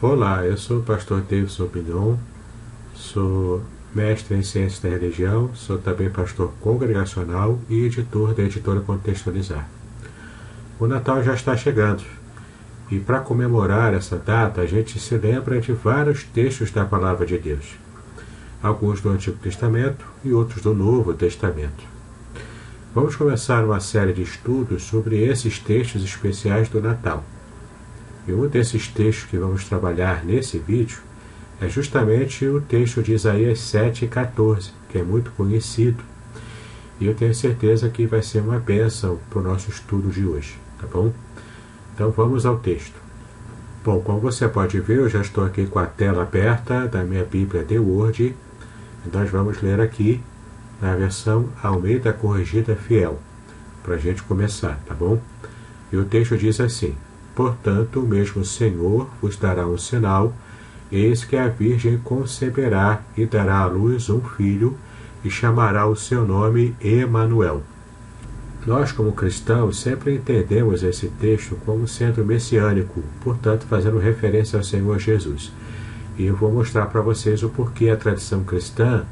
Olá, eu sou o pastor Davidson Pignon, sou mestre em Ciências da Religião, sou também pastor congregacional e editor da editora Contextualizar. O Natal já está chegando e para comemorar essa data a gente se lembra de vários textos da Palavra de Deus, alguns do Antigo Testamento e outros do Novo Testamento. Vamos começar uma série de estudos sobre esses textos especiais do Natal. E um desses textos que vamos trabalhar nesse vídeo é justamente o texto de Isaías 7,14, que é muito conhecido. E eu tenho certeza que vai ser uma bênção para o nosso estudo de hoje, tá bom? Então vamos ao texto. Bom, como você pode ver, eu já estou aqui com a tela aberta da minha Bíblia The Word. E nós vamos ler aqui na versão Almeida Corrigida Fiel, para a gente começar, tá bom? E o texto diz assim: Portanto, o mesmo Senhor vos dará um sinal, eis que a Virgem conceberá e dará à luz um filho, e chamará o seu nome Emanuel. Nós, como cristãos, sempre entendemos esse texto como sendo messiânico, portanto, fazendo referência ao Senhor Jesus. E eu vou mostrar para vocês o porquê a tradição cristã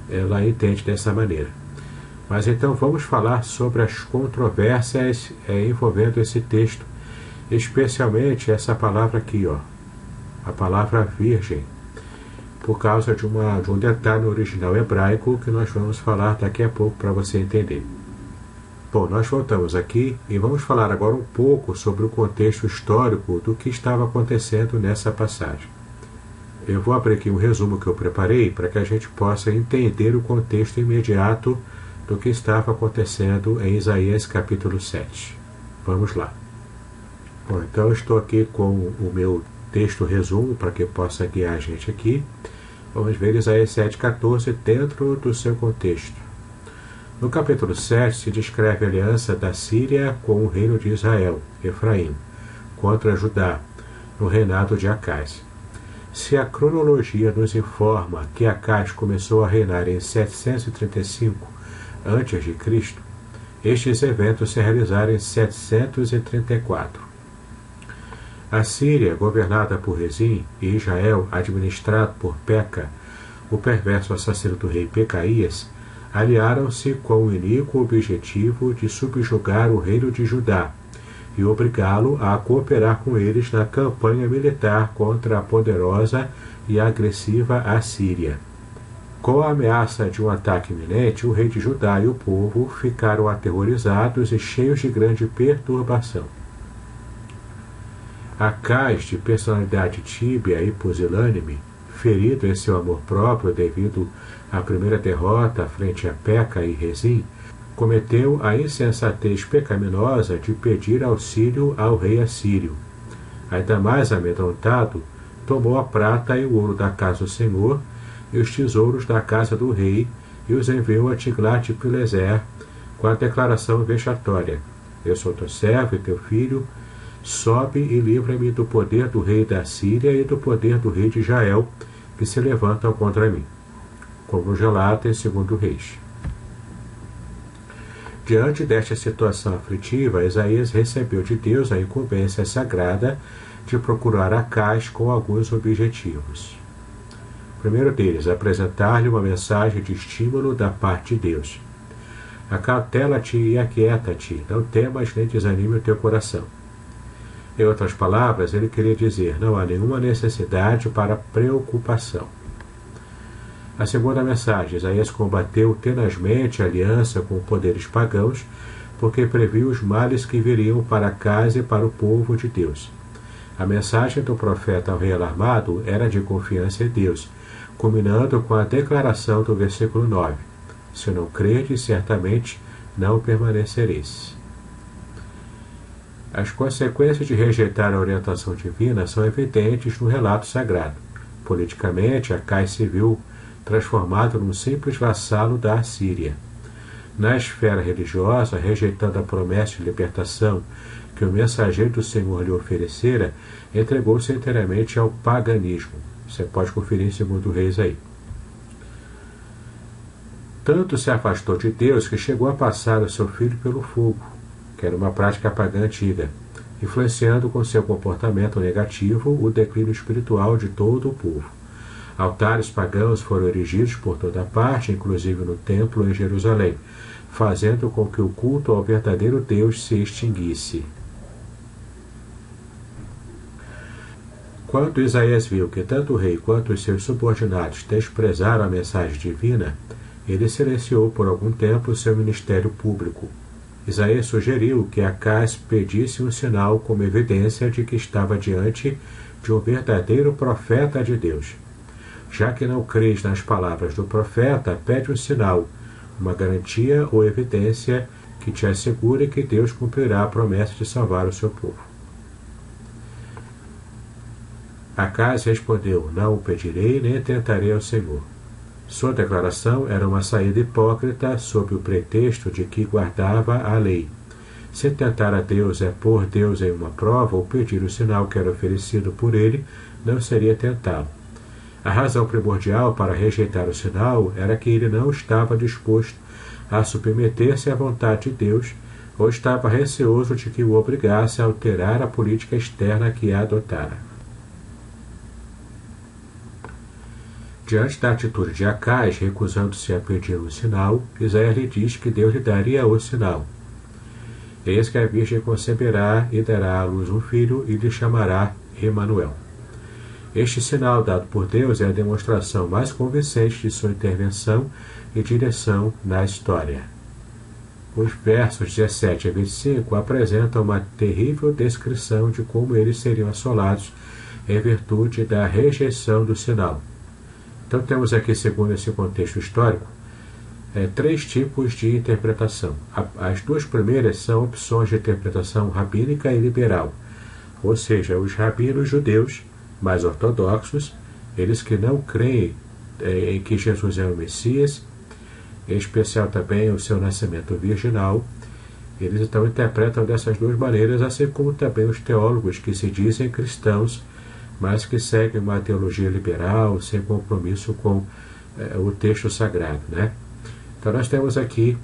ela entende dessa maneira. Mas então vamos falar sobre as controvérsias envolvendo esse texto, especialmente essa palavra aqui, a palavra virgem, por causa de um detalhe no original hebraico que nós vamos falar daqui a pouco para você entender. Bom, nós voltamos aqui e vamos falar agora um pouco sobre o contexto histórico do que estava acontecendo nessa passagem. Eu vou abrir aqui um resumo que eu preparei para que a gente possa entender o contexto imediato do que estava acontecendo em Isaías capítulo 7. Vamos lá. Bom, então eu estou aqui com o meu texto resumo para que possa guiar a gente aqui. Vamos ver Isaías 7,14 dentro do seu contexto. No capítulo 7 se descreve a aliança da Síria com o reino de Israel, Efraim, contra Judá, no reinado de Acás. Se a cronologia nos informa que Acás começou a reinar em 735 a.C., estes eventos se realizaram em 734. A Síria, governada por Rezim, e Israel, administrado por Peca, o perverso assassino do rei Pecaías, aliaram-se com o iníquo objetivo de subjugar o reino de Judá e obrigá-lo a cooperar com eles na campanha militar contra a poderosa e agressiva Assíria. Com a ameaça de um ataque iminente, o rei de Judá e o povo ficaram aterrorizados e cheios de grande perturbação. Acás, de personalidade tíbia e pusilânime, ferido em seu amor próprio devido à primeira derrota frente a Peca e Rezim, cometeu a insensatez pecaminosa de pedir auxílio ao rei assírio. Ainda mais amedrontado, tomou a prata e o ouro da casa do Senhor e os tesouros da casa do rei e os enviou a Tiglat-Pileser com a declaração vexatória: Eu sou teu servo e teu filho, sobe e livra-me do poder do rei da Síria e do poder do rei de Israel, que se levantam contra mim. Como relata em 2 Reis. Diante desta situação aflitiva, Isaías recebeu de Deus a incumbência sagrada de procurar Acás com alguns objetivos. O primeiro deles, apresentar-lhe uma mensagem de estímulo da parte de Deus. Acautela-te e aquieta-te, não temas nem desanime o teu coração. Em outras palavras, ele queria dizer: não há nenhuma necessidade para preocupação. A segunda mensagem, Isaías combateu tenazmente a aliança com poderes pagãos, porque previu os males que viriam para casa e para o povo de Deus. A mensagem do profeta ao rei alarmado era de confiança em Deus, culminando com a declaração do versículo 9: Se não credes, certamente não permanecereis. As consequências de rejeitar a orientação divina são evidentes no relato sagrado. Politicamente, Acás se viu transformado num simples vassalo da Assíria. Na esfera religiosa, rejeitando a promessa de libertação que o mensageiro do Senhor lhe oferecera, entregou-se inteiramente ao paganismo. Você pode conferir em 2 Reis aí. Tanto se afastou de Deus que chegou a passar o seu filho pelo fogo, que era uma prática pagã antiga, influenciando com seu comportamento negativo o declínio espiritual de todo o povo. Altares pagãos foram erigidos por toda parte, inclusive no templo em Jerusalém, fazendo com que o culto ao verdadeiro Deus se extinguisse. Quando Isaías viu que tanto o rei quanto os seus subordinados desprezaram a mensagem divina, ele silenciou por algum tempo seu ministério público. Isaías sugeriu que Acás pedisse um sinal como evidência de que estava diante de um verdadeiro profeta de Deus. Já que não crês nas palavras do profeta, pede um sinal, uma garantia ou evidência que te assegure que Deus cumprirá a promessa de salvar o seu povo. Acás respondeu: não o pedirei, nem tentarei ao Senhor. Sua declaração era uma saída hipócrita sob o pretexto de que guardava a lei. Se tentar a Deus é pôr Deus em uma prova ou pedir o sinal que era oferecido por ele, não seria tentá-lo. A razão primordial para rejeitar o sinal era que ele não estava disposto a submeter-se à vontade de Deus ou estava receoso de que o obrigasse a alterar a política externa que adotara. Diante da atitude de Acás, recusando-se a pedir um sinal, Isaías lhe diz que Deus lhe daria o sinal. Eis que a Virgem conceberá e dará à luz um filho e lhe chamará Emanuel. Este sinal dado por Deus é a demonstração mais convincente de sua intervenção e direção na história. Os versos 17 a 25 apresentam uma terrível descrição de como eles seriam assolados em virtude da rejeição do sinal. Então temos aqui, segundo esse contexto histórico, três tipos de interpretação. As duas primeiras são opções de interpretação rabínica e liberal, ou seja, os rabinos judeus mais ortodoxos, eles que não creem em que Jesus é o Messias, em especial também o seu nascimento virginal, eles então interpretam dessas duas maneiras, assim como também os teólogos que se dizem cristãos, mas que seguem uma teologia liberal, sem compromisso com o texto sagrado, né? Então nós temos aqui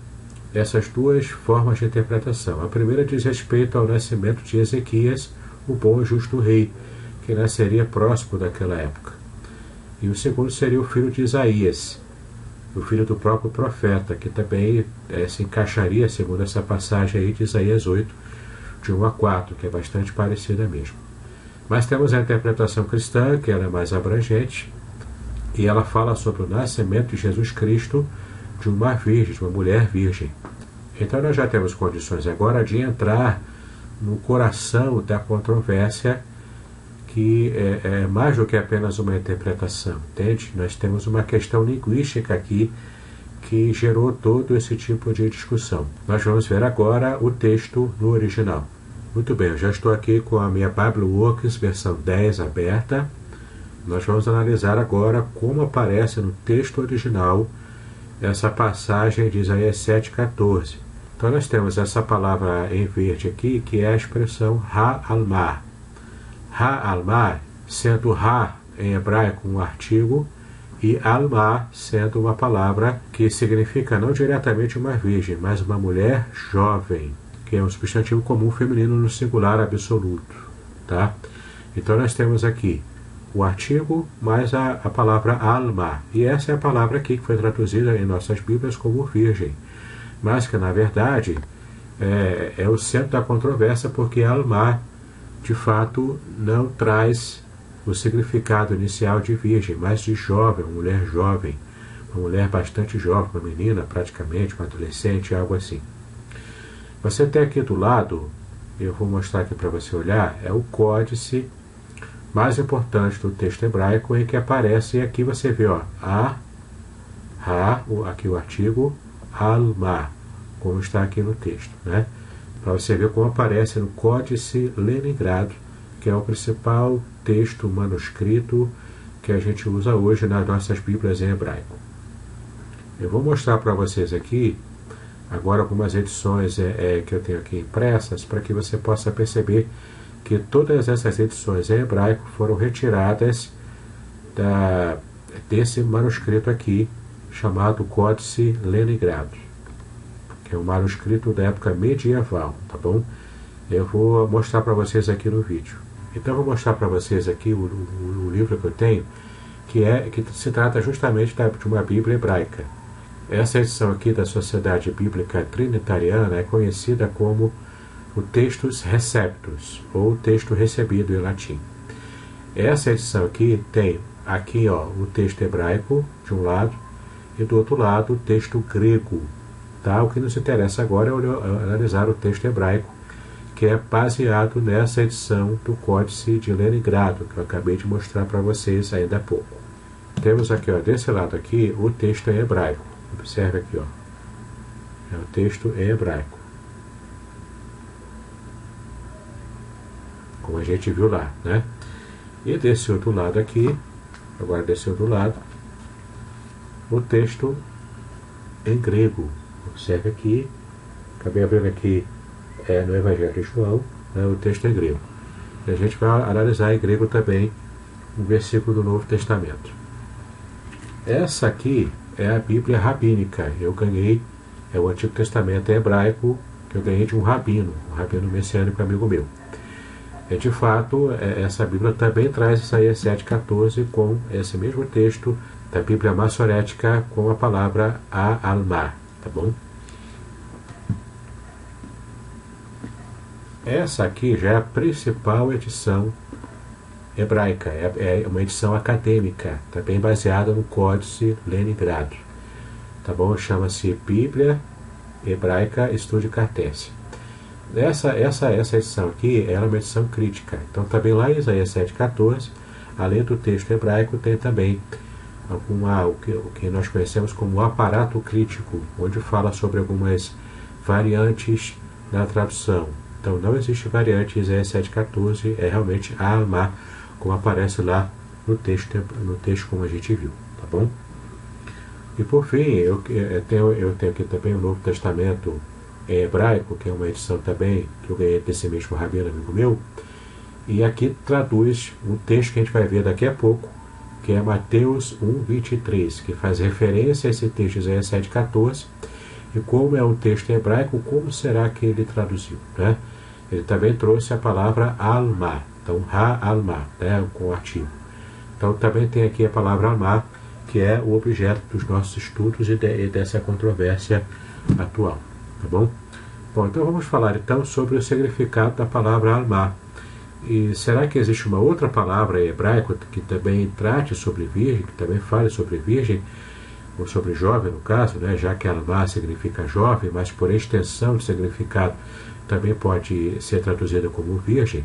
essas duas formas de interpretação. A primeira diz respeito ao nascimento de Ezequias, o bom e justo rei, que nasceria próximo daquela época. E o segundo seria o filho de Isaías, o filho do próprio profeta, que também se encaixaria, segundo essa passagem aí de Isaías 8, de 1 a 4, que é bastante parecida mesmo. Mas temos a interpretação cristã, que ela é mais abrangente, e ela fala sobre o nascimento de Jesus Cristo de uma virgem, de uma mulher virgem. Então nós já temos condições agora de entrar no coração da controvérsia, que é mais do que apenas uma interpretação, entende? Nós temos uma questão linguística aqui que gerou todo esse tipo de discussão. Nós vamos ver agora o texto no original. Muito bem, eu já estou aqui com a minha Bible Works versão 10 aberta. Nós vamos analisar agora como aparece no texto original essa passagem de Isaías 7,14. Então nós temos essa palavra em verde aqui, que é a expressão Ha-Almah. Ha-Almah, sendo Ha em hebraico um artigo, e Almah sendo uma palavra que significa não diretamente uma virgem, mas uma mulher jovem, que é um substantivo comum feminino no singular absoluto. Tá? Então nós temos aqui o artigo mais a palavra Almah. E essa é a palavra aqui que foi traduzida em nossas Bíblias como virgem. Mas que na verdade é o centro da controvérsia, porque Almah de fato não traz o significado inicial de virgem, mas de jovem, uma mulher jovem, uma mulher bastante jovem, uma menina praticamente, uma adolescente, algo assim. Você tem aqui do lado, eu vou mostrar aqui para você olhar, é o códice mais importante do texto hebraico, em que aparece, e aqui você vê, ó, aqui o artigo, Almah, como está aqui no texto, né? Para você ver como aparece no Códice Leningrado, que é o principal texto manuscrito que a gente usa hoje nas nossas Bíblias em hebraico. Eu vou mostrar para vocês aqui agora algumas edições que eu tenho aqui impressas, para que você possa perceber que todas essas edições em hebraico foram retiradas desse manuscrito aqui, chamado Códice Leningrado, que é um manuscrito da época medieval, tá bom? Eu vou mostrar para vocês aqui no vídeo. Então eu vou mostrar para vocês aqui o livro que eu tenho, que se trata justamente de uma Bíblia hebraica. Essa edição aqui da Sociedade Bíblica Trinitariana é conhecida como o Textus Receptus, ou texto recebido em latim. Essa edição aqui tem aqui, ó, o texto hebraico de um lado e do outro lado o texto grego. Tá? O que nos interessa agora é analisar o texto hebraico, que é baseado nessa edição do Códice de Leningrado, que eu acabei de mostrar para vocês ainda há pouco. Temos aqui, ó, desse lado aqui, o texto em hebraico. Observe aqui, ó. É o texto em hebraico, como a gente viu lá, né? E desse outro lado aqui, agora desse outro lado, o texto em grego. Observe aqui, acabei abrindo aqui no Evangelho de João, né, o texto em grego. E a gente vai analisar em grego também um versículo do Novo Testamento. Essa aqui é a Bíblia rabínica. Eu ganhei, é o Antigo Testamento em hebraico, que eu ganhei de um rabino messiânico amigo meu. De fato, essa Bíblia também traz Isaías 7,14 com esse mesmo texto da Bíblia massorética com a palavra Alma, tá bom? Essa aqui já é a principal edição hebraica, é uma edição acadêmica, também baseada no Códice Leningrado, tá bom? Chama-se Bíblia Hebraica Estúdio Cartense. Essa edição aqui é uma edição crítica, então também lá em Isaías 7,14, além do texto hebraico, tem também o que nós conhecemos como o aparato crítico, onde fala sobre algumas variantes na tradução. Então não existe variante em Isaías 7,14, é realmente Alma, como aparece lá no texto como a gente viu, tá bom? E por fim, eu tenho aqui também o Novo Testamento em hebraico, que é uma edição também que eu ganhei desse mesmo rabino amigo meu, e aqui traduz um texto que a gente vai ver daqui a pouco, que é Mateus 1,23, que faz referência a esse texto de Isaías 7,14, e como é um texto em hebraico, como será que ele traduziu, né? Ele também trouxe a palavra Alma, então Ha-Alma, né, com o artigo. Então também tem aqui a palavra Alma, que é o objeto dos nossos estudos e dessa controvérsia atual, tá bom? Bom, então vamos falar então sobre o significado da palavra Alma. E será que existe uma outra palavra em hebraico que também trate sobre virgem, que também fale sobre virgem, ou sobre jovem no caso, né, já que Alma significa jovem, mas por extensão de significado também pode ser traduzida como virgem?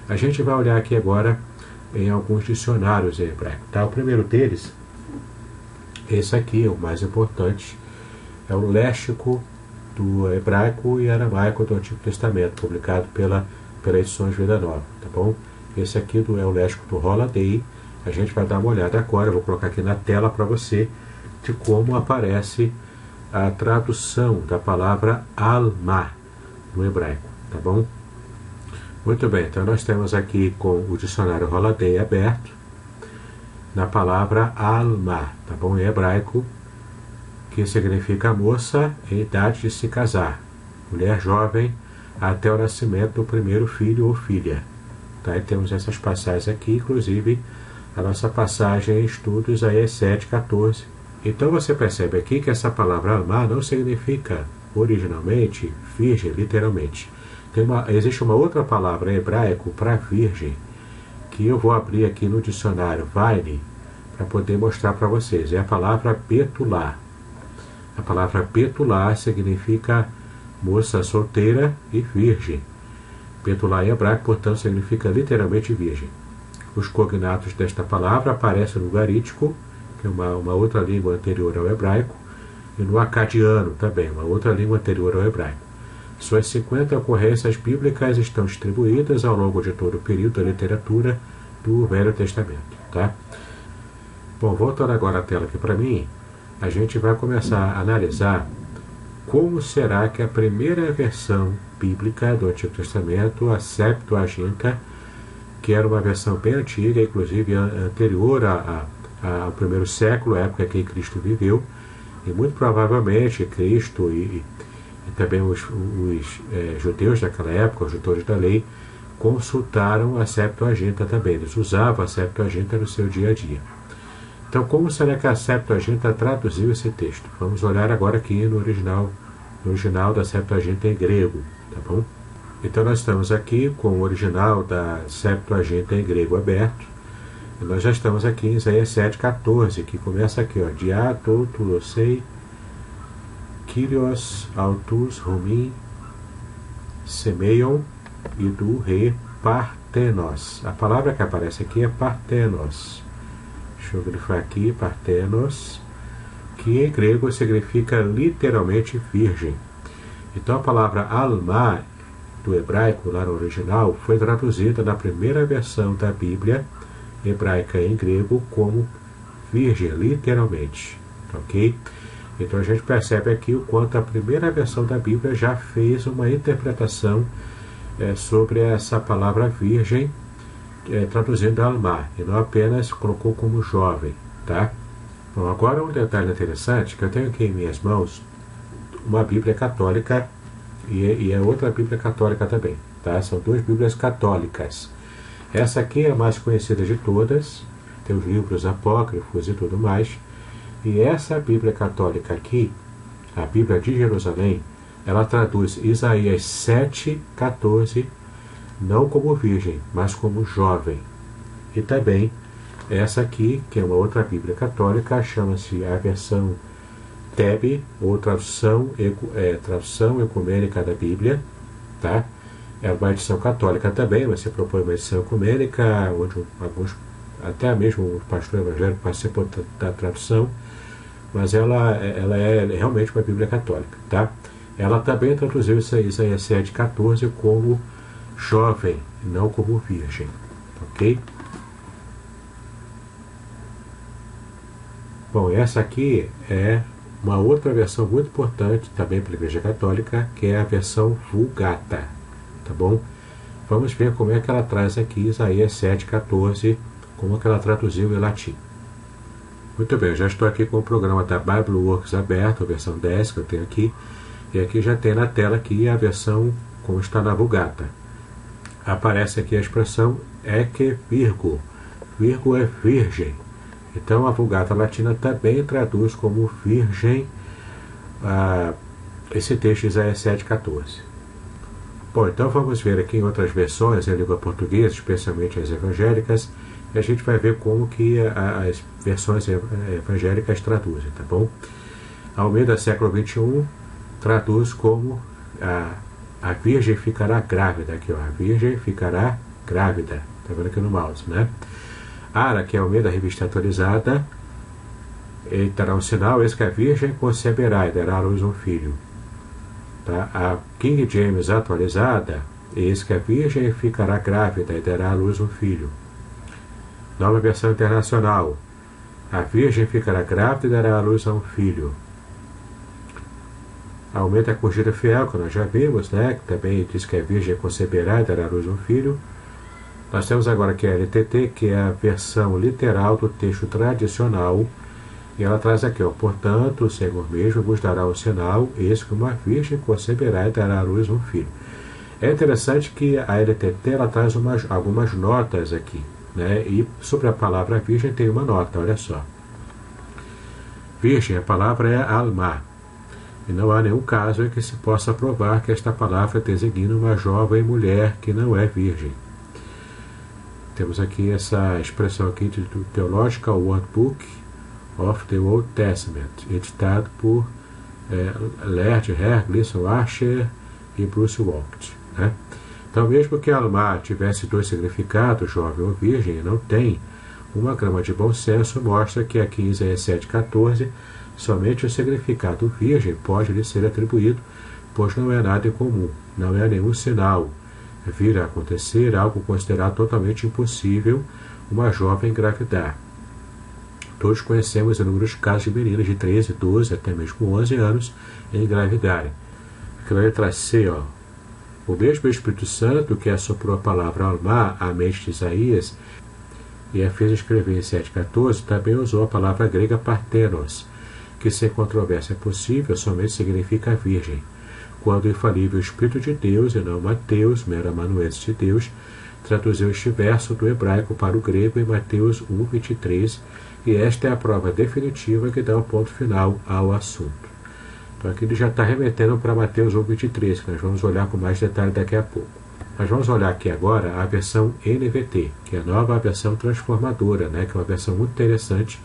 A gente vai olhar aqui agora em alguns dicionários em hebraico. Tá? O primeiro deles, esse aqui, o mais importante, é o léxico do hebraico e aramaico do Antigo Testamento, publicado pela Edições Vida Nova, tá bom? Esse aqui é o léxico do Holiday. A gente vai dar uma olhada agora, eu vou colocar aqui na tela para você, de como aparece a tradução da palavra Alma no hebraico, tá bom? Muito bem, então nós temos aqui com o dicionário Holiday aberto, na palavra Alma, tá bom? Em hebraico, que significa moça em idade de se casar, mulher jovem até o nascimento do primeiro filho ou filha. Tá? E temos essas passagens aqui, inclusive a nossa passagem em estudos aí é 7,14. Então você percebe aqui que essa palavra Alma não significa originalmente virgem, literalmente. Existe uma outra palavra em hebraico para virgem, que eu vou abrir aqui no dicionário Vine para poder mostrar para vocês. É a palavra Betulá. A palavra Betulá significa moça solteira e virgem. Betulá em hebraico, portanto, significa literalmente virgem. Os cognatos desta palavra aparecem no garítico, que é uma outra língua anterior ao hebraico, e no acadiano também, uma outra língua anterior ao hebraico. Suas 50 ocorrências bíblicas estão distribuídas ao longo de todo o período da literatura do Velho Testamento. Tá? Bom, voltando agora a tela aqui para mim, a gente vai começar a analisar como será que a primeira versão bíblica do Antigo Testamento, a Septuaginta, que era uma versão bem antiga, inclusive anterior ao primeiro século, a época que Cristo viveu, e muito provavelmente Cristo e e também os judeus daquela época, os doutores da lei, consultaram a Septuaginta também. Eles usavam a Septuaginta no seu dia a dia. Então, como será que a Septuaginta traduziu esse texto? Vamos olhar agora aqui no original da Septuaginta em grego, tá bom? Então, nós estamos aqui com o original da Septuaginta em grego aberto. E nós já estamos aqui em Isaías 7,14, que começa aqui, ó. Dia to tulosei, Kyrios autus rumin, semeion, e do re partenos. A palavra que aparece aqui é partenos. Deixa eu grifar aqui, partenos, que em grego significa literalmente virgem. Então a palavra alma, do hebraico lá no original, foi traduzida na primeira versão da Bíblia hebraica em grego como virgem, literalmente. Ok? Então a gente percebe aqui o quanto a primeira versão da Bíblia já fez uma interpretação sobre essa palavra virgem, traduzindo alma, e não apenas colocou como jovem, tá? Bom, agora um detalhe interessante, que eu tenho aqui em minhas mãos uma Bíblia católica e é outra Bíblia católica também, tá? São duas Bíblias católicas. Essa aqui é a mais conhecida de todas, tem os livros apócrifos e tudo mais, e essa Bíblia católica aqui, a Bíblia de Jerusalém, ela traduz Isaías 7,14 não como virgem, mas como jovem. E também essa aqui, que é uma outra Bíblia católica, chama-se a versão TEB, ou tradução ecumênica da Bíblia, tá? É uma edição católica também, mas se propõe uma edição ecumênica, onde alguns, até mesmo o pastor evangélico participou da tradução, mas ela é realmente uma Bíblia católica, tá? Ela também traduziu Isaías 7,14 como jovem, não como virgem, ok? Bom, essa aqui é uma outra versão muito importante também para a Igreja Católica, que é a versão Vulgata, tá bom? Vamos ver como é que ela traz aqui Isaías 7,14, como é que ela traduziu em latim. Muito bem, eu já estou aqui com o programa da BibleWorks aberto, a versão 10 que eu tenho aqui, e aqui já tem na tela aqui a versão como está na Vulgata. Aparece aqui a expressão ecce virgo. Virgo é virgem. Então a Vulgata Latina também traduz como virgem esse texto de Isaías 7,14. Bom, então vamos ver aqui em outras versões em língua portuguesa, especialmente as evangélicas, e a gente vai ver como que as versões evangélicas traduzem, tá bom? Almeida século XXI traduz como a virgem ficará grávida, aqui ó, a virgem ficará grávida, tá vendo aqui no mouse, né? Ara, que é Almeida revista atualizada, ele terá um sinal, eis que a virgem conceberá e dará à luz um filho. Tá? A King James atualizada, eis que a virgem ficará grávida e dará à luz um filho. Nova versão internacional, a virgem ficará grávida e dará à luz a um filho. Aumenta a Corrigida Fiel, que nós já vimos, né? Que também diz que a virgem conceberá e dará à luz um filho. Nós temos agora aqui a LTT, que é a versão literal do texto tradicional, e ela traz aqui, ó, portanto, o Senhor mesmo vos dará um sinal, eis que uma virgem conceberá e dará à luz um filho. É interessante que a LTT ela traz algumas notas aqui, né? E sobre a palavra virgem tem uma nota, olha só. Virgem, a palavra é alma. E não há nenhum caso em que se possa provar que esta palavra designa uma jovem mulher que não é virgem. Temos aqui essa expressão aqui do Theological Workbook of the Old Testament, editado por Laird, Hare, Gleason, Archer e Bruce Walkt, né? Então, mesmo que alma tivesse dois significados, jovem ou virgem, não tem, uma grama de bom senso mostra que aqui em Isaías 7,14 somente o significado virgem pode lhe ser atribuído, pois não é nada incomum, não é nenhum sinal vir a acontecer algo considerado totalmente impossível, uma jovem engravidar. Todos conhecemos inúmeros casos de meninas de 13, 12, até mesmo 11 anos engravidarem. Aqui na letra C, ó, o mesmo Espírito Santo que assoprou a palavra alma à mente de Isaías e a fez escrever em 7,14, também usou a palavra grega partenos, que sem controvérsia possível somente significa virgem. quando o infalível Espírito de Deus, e não Mateus, mero amanuense de Deus, traduziu este verso do hebraico para o grego em Mateus 1:23, e esta é a prova definitiva que dá o ponto final ao assunto. Então aqui ele já está remetendo para Mateus 1:23, que nós vamos olhar com mais detalhe daqui a pouco. Nós vamos olhar aqui agora a versão NVT, que é a nova versão transformadora, que é uma versão muito interessante,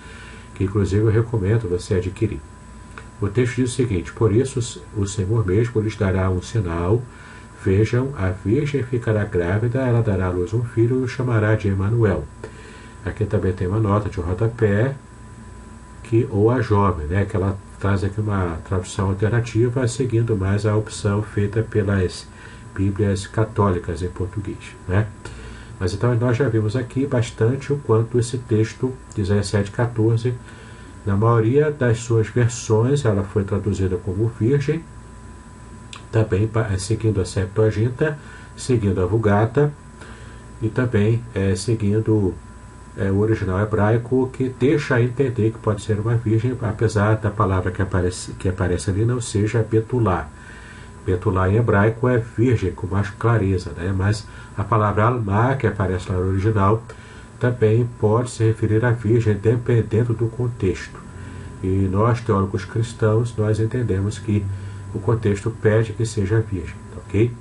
que inclusive eu recomendo você adquirir. O texto diz o seguinte: por isso o Senhor mesmo lhes dará um sinal. Vejam, a virgem ficará grávida, ela dará à luz um filho e o chamará de Emanuel. Aqui também tem uma nota de rodapé, ou a jovem, que ela traz aqui uma tradução alternativa, seguindo mais a opção feita pelas Bíblias católicas em português. Mas então nós já vimos aqui bastante o quanto esse texto 17:14, na maioria das suas versões, ela foi traduzida como virgem, também seguindo a Septuaginta, seguindo a Vulgata, e também seguindo o original hebraico, que deixa entender que pode ser uma virgem, apesar da palavra que aparece ali não seja betulá. Betulá em hebraico é virgem, com mais clareza, mas a palavra alma, que aparece lá no original, também pode se referir à virgem, dependendo do contexto. E nós, teólogos cristãos, nós entendemos que o contexto pede que seja virgem, ok?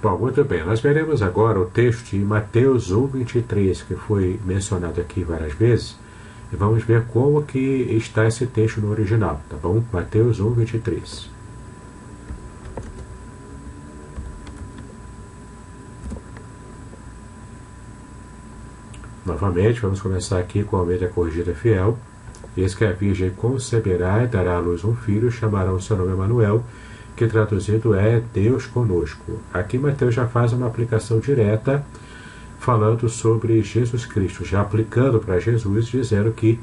Bom, muito bem, nós veremos agora o texto de Mateus 1:23, que foi mencionado aqui várias vezes, e vamos ver como que está esse texto no original, tá bom? Mateus 1:23. Novamente, vamos começar aqui com a Almeida Corrigida Fiel. Eis que a Virgem conceberá e dará à luz um filho, chamarão o seu nome Emanuel, que traduzido é Deus conosco. Aqui Mateus já faz uma aplicação direta, falando sobre Jesus Cristo, já aplicando para Jesus, dizendo que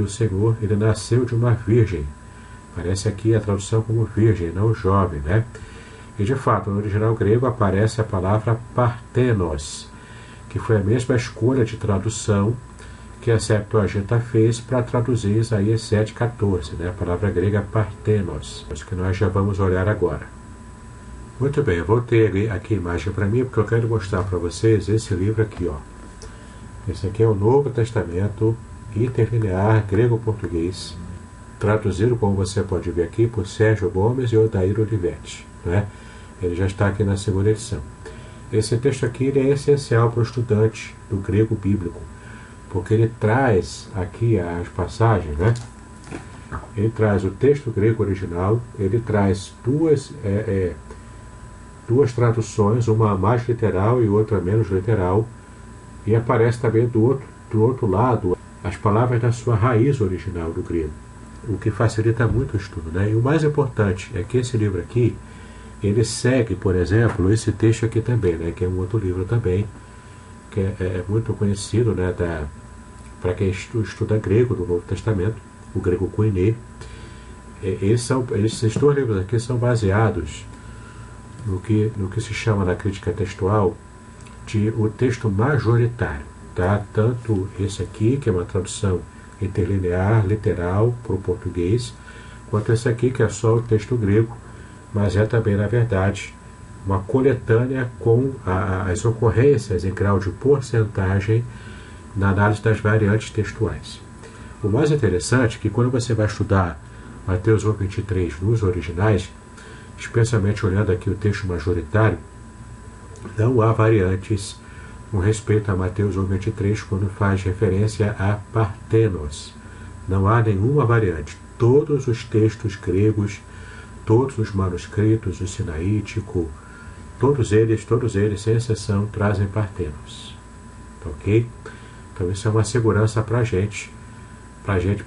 o Senhor ele nasceu de uma virgem. Parece aqui a tradução como virgem, não jovem, E de fato, no original grego aparece a palavra partenos, que foi a mesma escolha de tradução que a Septuaginta fez para traduzir Isaías 7:14, a palavra grega partenos, que nós já vamos olhar agora. Muito bem, eu vou ter aqui a imagem para mim, porque eu quero mostrar para vocês esse livro aqui, Esse aqui é o Novo Testamento interlinear grego-português, traduzido, como você pode ver aqui, por Sérgio Gomes e Odair Olivetti, Ele já está aqui na segunda edição. Esse texto aqui ele é essencial para o estudante do grego bíblico, porque ele traz aqui as passagens, Ele traz o texto grego original, ele traz duas traduções, uma mais literal e outra menos literal, e aparece também do outro lado as palavras da sua raiz original do grego, o que facilita muito o estudo, E o mais importante é que esse livro aqui, ele segue, por exemplo, esse texto aqui também, que é um outro livro também, que é muito conhecido, para quem estuda grego do Novo Testamento, o grego koiné. Esses dois livros aqui são baseados no que se chama na crítica textual de o texto majoritário, Tanto esse aqui, que é uma tradução interlinear, literal, para o português, quanto esse aqui, que é só o texto grego, mas é também, na verdade, uma coletânea com as ocorrências em grau de porcentagem na análise das variantes textuais. O mais interessante é que quando você vai estudar Mateus 1:23 nos originais, especialmente olhando aqui o texto majoritário, não há variantes com respeito a Mateus 1:23 quando faz referência a partenos. Não há nenhuma variante. Todos os textos gregos, todos os manuscritos, o sinaítico, todos eles, sem exceção, trazem partenos. Ok? Então isso é uma segurança para a gente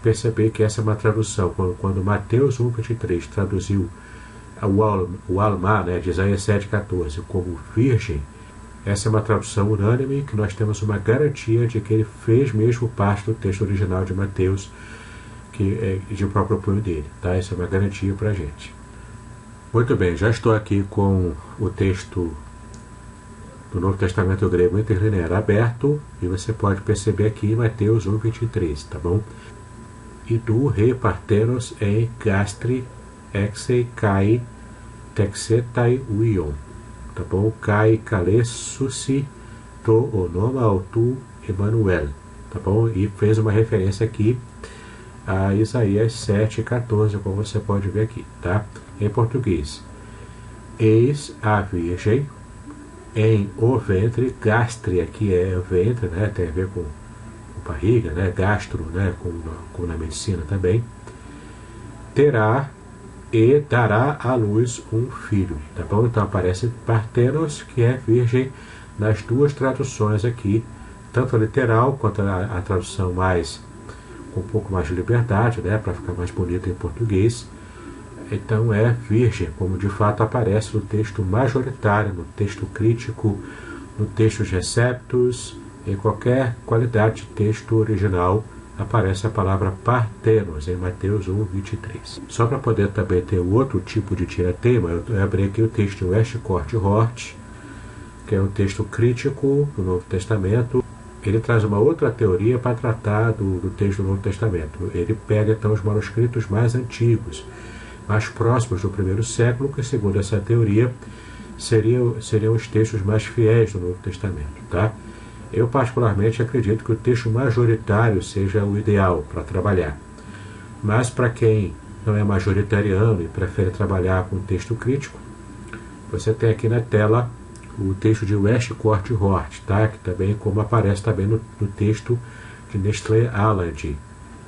perceber que essa é uma tradução. Quando Mateus 1:23 traduziu o Alma, de Isaías 7:14, como virgem, essa é uma tradução unânime, que nós temos uma garantia de que ele fez mesmo parte do texto original de Mateus, que é de próprio punho dele. Essa é uma garantia para a gente. Muito bem, já estou aqui com o texto do Novo Testamento grego interlinear aberto, e você pode perceber aqui em Mateus 1:23, tá bom? E do rei partenos em gastri exei kai texetai uion, tá bom? Kai kale susi to onoma autu Emmanuel, tá bom? E fez uma referência aqui a Isaías 7,14, como você pode ver aqui, tá? Em português. Eis a virgem em o ventre, gastria, que é ventre, né? Tem a ver com barriga, né? Gastro, né? Com na medicina também. Terá e dará à luz um filho, tá bom? Então aparece Partenos, que é virgem, nas duas traduções aqui, tanto a literal quanto a tradução mais com um pouco mais de liberdade, né, para ficar mais bonito em português. Então é virgem, como de fato aparece no texto majoritário, no texto crítico, no texto receptus, em qualquer qualidade de texto original aparece a palavra Partenos em Mateus 1:23. Só para poder também ter outro tipo de tira-tema, eu abri aqui o texto em Westcott Hort, que é um texto crítico do Novo Testamento. Ele traz uma outra teoria para tratar do texto do Novo Testamento. Ele pega então os manuscritos mais antigos, mais próximos do primeiro século, que segundo essa teoria seriam os textos mais fiéis do Novo Testamento, tá? Eu particularmente acredito que o texto majoritário seja o ideal para trabalhar. Mas para quem não é majoritariano e prefere trabalhar com texto crítico, você tem aqui na tela o texto de Westcott Hort, tá? Que também, como aparece também no texto de Nestlé Aland,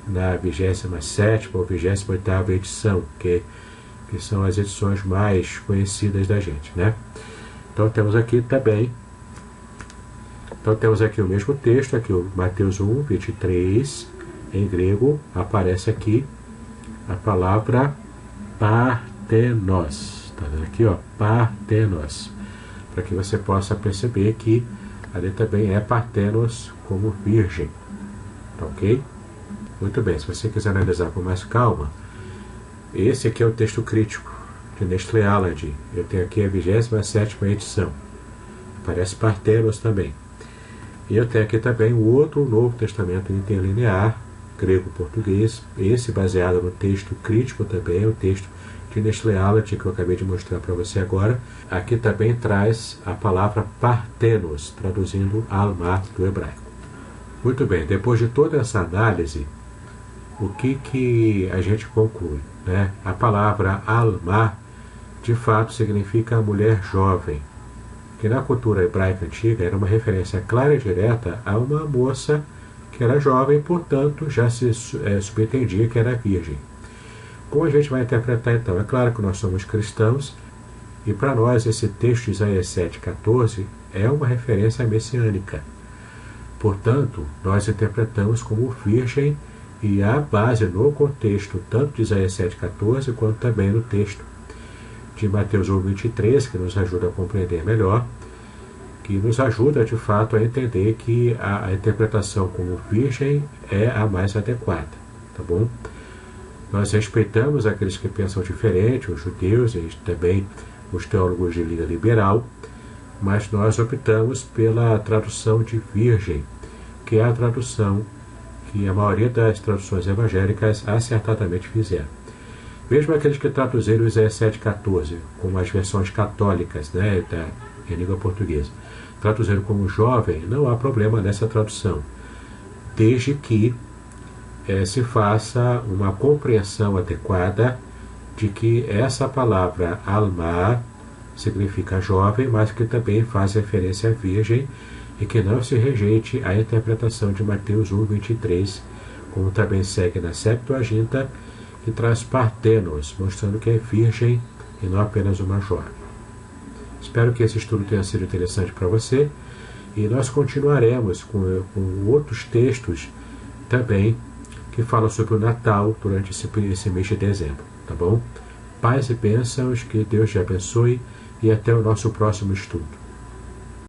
na 27ª ou 28ª edição, que são as edições mais conhecidas da gente, né? Então temos aqui também, o mesmo texto, aqui o Mateus 1:23, em grego, aparece aqui a palavra Partenos, tá vendo aqui, ó, Partenos, para que você possa perceber que ali também é Partenos como virgem, tá ok? Muito bem, se você quiser analisar com mais calma, esse aqui é o texto crítico de Nestlé Aland. Eu tenho aqui a 27ª edição, aparece Partenos também. E eu tenho aqui também o outro Novo Testamento interlinear, grego-português, esse baseado no texto crítico também, o texto de Nestlé Aland, que eu acabei de mostrar para você agora. Aqui também traz a palavra Partenos, traduzindo Alma do hebraico. Muito bem, depois de toda essa análise, o que a gente conclui, né? A palavra Alma, de fato, significa mulher jovem, que na cultura hebraica antiga era uma referência clara e direta a uma moça que era jovem, portanto já se subentendia que era virgem. Como a gente vai interpretar então? É claro que nós somos cristãos e para nós esse texto de Isaías 7,14 é uma referência messiânica. Portanto, nós interpretamos como virgem e a base no contexto tanto de Isaías 7,14 quanto também no texto de Mateus 1:23, que nos ajuda a compreender melhor, que nos ajuda de fato a entender que a interpretação como virgem é a mais adequada, tá bom? Nós respeitamos aqueles que pensam diferente, os judeus e também os teólogos de linha liberal, mas nós optamos pela tradução de virgem, que é a tradução que a maioria das traduções evangélicas acertadamente fizeram. Mesmo aqueles que traduziram Isaías 7,14, como as versões católicas, né, em língua portuguesa, traduziram como jovem, não há problema nessa tradução, desde que se faça uma compreensão adequada de que essa palavra alma significa jovem, mas que também faz referência à virgem, e que não se rejeite a interpretação de Mateus 1:23, como também segue na Septuaginta, que traz Partenos, mostrando que é virgem e não apenas uma jovem. Espero que esse estudo tenha sido interessante para você, e nós continuaremos com outros textos também que falam sobre o Natal durante esse mês de dezembro, tá bom? Paz e bênçãos, que Deus te abençoe, e até o nosso próximo estudo.